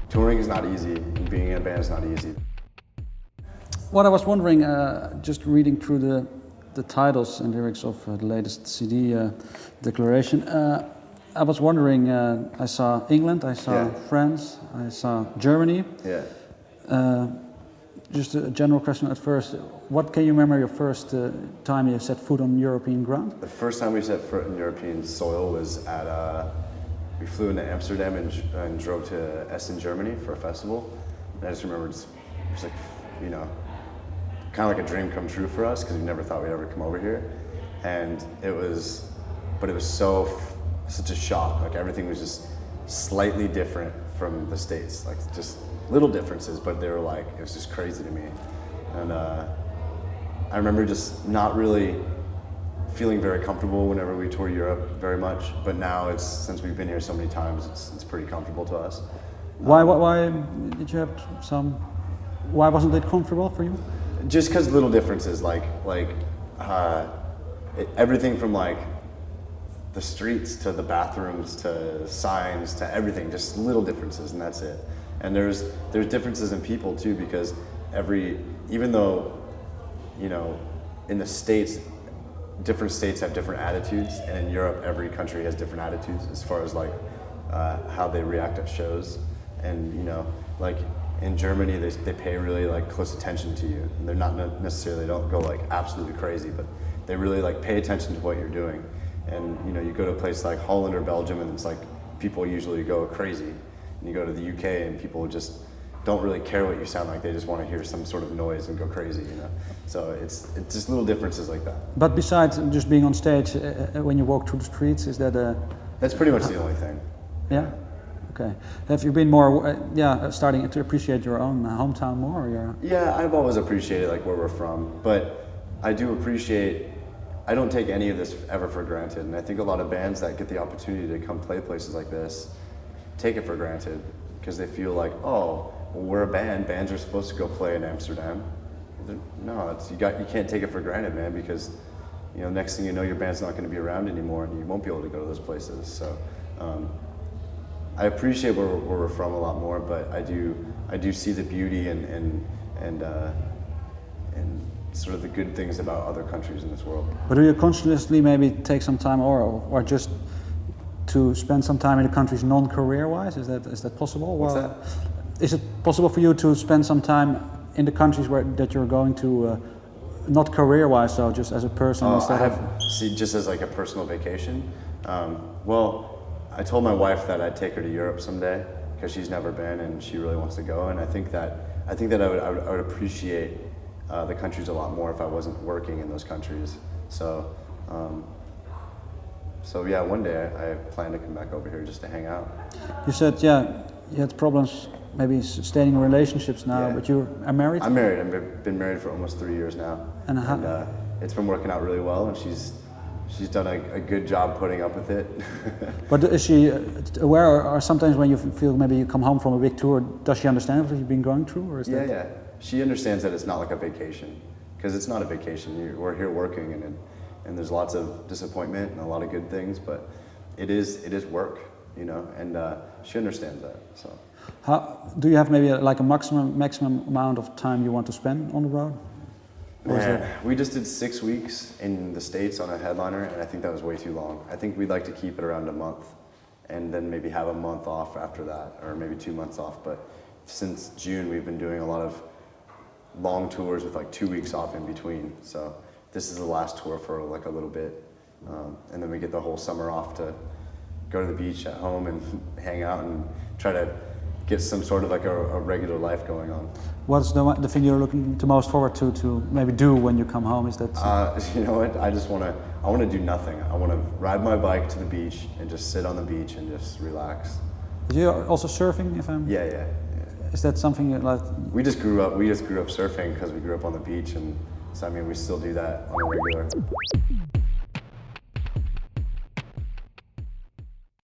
touring is not easy, and being in a band is not easy. What I was wondering, just reading through the titles and lyrics of the latest CD, Declaration, I was wondering, I saw England, I saw France, I saw Germany. Yeah. Just a general question at first, what can you remember your first time you set foot on European ground? The first time we set foot in European soil was at, we flew into Amsterdam and drove to Essen, Germany for a festival. And I just remember it was like, you know, kind of like a dream come true for us because we never thought we'd ever come over here. And it was such a shock. Like everything was just slightly different from the States, like just little differences, but they were like, it was just crazy to me. And I remember just not really feeling very comfortable whenever we tour Europe very much, but now since we've been here so many times, it's pretty comfortable to us. Why did you have why wasn't it comfortable for you? Just because little differences, everything from like the streets to the bathrooms to signs to everything, just little differences, and that's it. And there's differences in people too, because even though, you know, in the States, different states have different attitudes, and in Europe, every country has different attitudes as far as like how they react at shows. And you know, like in Germany, they pay really like close attention to you. And they're not necessarily, they don't go like absolutely crazy, but they really like pay attention to what you're doing. And you know, you go to a place like Holland or Belgium, and it's like people usually go crazy. And you go to the UK, and people just don't really care what you sound like. They just want to hear some sort of noise and go crazy, you know. So it's just little differences like that. But besides just being on stage, when you walk through the streets, is that That's pretty much the only thing. Yeah. Okay. Have you been more, starting to appreciate your own hometown more? Or Yeah, I've always appreciated like where we're from, but I do appreciate. I don't take any of this ever for granted, and I think a lot of bands that get the opportunity to come play places like this take it for granted because they feel like, oh, well, we're a band. Bands are supposed to go play in Amsterdam. No, you can't take it for granted, man, because you know, next thing you know, your band's not going to be around anymore, and you won't be able to go to those places. So I appreciate where we're from a lot more, but I do see the beauty and sort of the good things about other countries in this world. But do you consciously maybe take some time, or just to spend some time in the countries non-career-wise? Is that possible? What's that? Is it possible for you to spend some time in the countries that you're going to, not career-wise, so just as a person instead just as like a personal vacation? Well, I told my wife that I'd take her to Europe someday because she's never been and she really wants to go, and I think that I would appreciate the countries a lot more if I wasn't working in those countries. So yeah, one day I plan to come back over here just to hang out. You said, you had problems maybe staying in relationships now, but you are married? I'm married. I've been married for almost 3 years now. And it's been working out really well, and she's done a good job putting up with it. But is she aware, or sometimes when you feel maybe you come home from a big tour, does she understand what you've been going through? Or is yeah. She understands that it's not like a vacation, because it's not a vacation. We're here working, and there's lots of disappointment and a lot of good things, but it is work, you know, and she understands that. So, do you have maybe like a maximum amount of time you want to spend on the road? Man, we just did 6 weeks in the States on a headliner, and I think that was way too long. I think we'd like to keep it around a month, and then maybe have a month off after that, or maybe 2 months off. But since June, we've been doing a lot of long tours with like 2 weeks off in between. So this is the last tour for like a little bit, and then we get the whole summer off to go to the beach at home and hang out and try to get some sort of like a regular life going on. What's the thing you're looking the most forward to maybe do when you come home? Is that you know what? I want to do nothing. I want to ride my bike to the beach and just sit on the beach and just relax. You're also surfing, if I'm... Yeah. Is that something like... We just grew up surfing because we grew up on the beach, and so I mean we still do that on a regular.